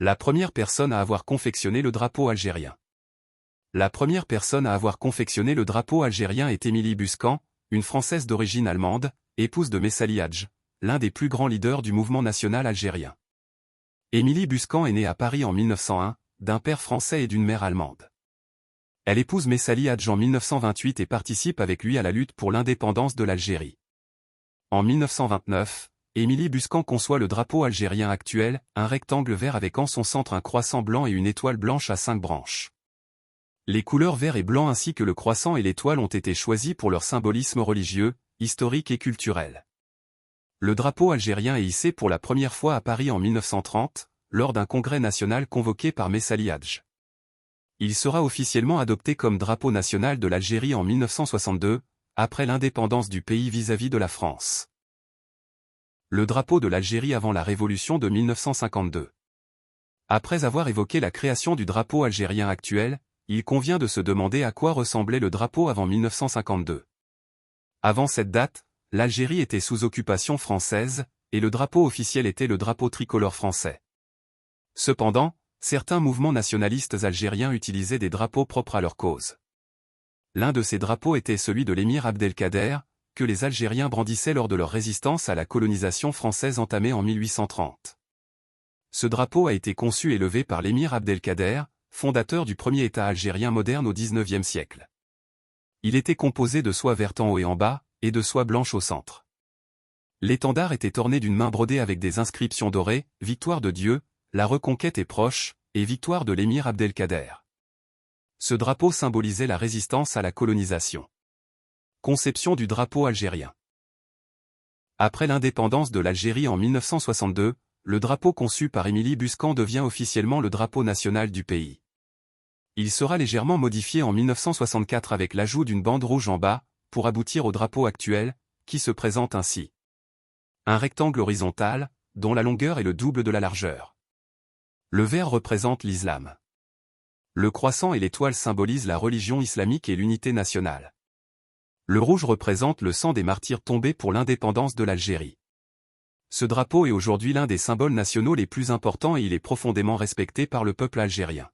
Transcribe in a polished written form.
La première personne à avoir confectionné le drapeau algérien. La première personne à avoir confectionné le drapeau algérien est Émilie Buscan, une Française d'origine allemande, épouse de Messali Hadj, l'un des plus grands leaders du mouvement national algérien. Émilie Buscan est née à Paris en 1901, d'un père français et d'une mère allemande. Elle épouse Messali Hadj en 1928 et participe avec lui à la lutte pour l'indépendance de l'Algérie. En 1929, Émilie Buscan conçoit le drapeau algérien actuel, un rectangle vert avec en son centre un croissant blanc et une étoile blanche à 5 branches. Les couleurs vert et blanc ainsi que le croissant et l'étoile ont été choisis pour leur symbolisme religieux, historique et culturel. Le drapeau algérien est hissé pour la première fois à Paris en 1930, lors d'un congrès national convoqué par Messali Hadj. Il sera officiellement adopté comme drapeau national de l'Algérie en 1962, après l'indépendance du pays vis-à-vis de la France. Le drapeau de l'Algérie avant la Révolution de 1952. Après avoir évoqué la création du drapeau algérien actuel, il convient de se demander à quoi ressemblait le drapeau avant 1952. Avant cette date, l'Algérie était sous occupation française, et le drapeau officiel était le drapeau tricolore français. Cependant, certains mouvements nationalistes algériens utilisaient des drapeaux propres à leur cause. L'un de ces drapeaux était celui de l'émir Abdelkader, que les Algériens brandissaient lors de leur résistance à la colonisation française entamée en 1830. Ce drapeau a été conçu et levé par l'émir Abdelkader, fondateur du premier État algérien moderne au XIXe siècle. Il était composé de soie verte en haut et en bas, et de soie blanche au centre. L'étendard était orné d'une main brodée avec des inscriptions dorées, « Victoire de Dieu », « La reconquête est proche » et « Victoire de l'émir Abdelkader ». Ce drapeau symbolisait la résistance à la colonisation. Conception du drapeau algérien. Après l'indépendance de l'Algérie en 1962, le drapeau conçu par Émilie Buscan devient officiellement le drapeau national du pays. Il sera légèrement modifié en 1964 avec l'ajout d'une bande rouge en bas, pour aboutir au drapeau actuel, qui se présente ainsi. Un rectangle horizontal, dont la longueur est le double de la largeur. Le vert représente l'islam. Le croissant et l'étoile symbolisent la religion islamique et l'unité nationale. Le rouge représente le sang des martyrs tombés pour l'indépendance de l'Algérie. Ce drapeau est aujourd'hui l'un des symboles nationaux les plus importants et il est profondément respecté par le peuple algérien.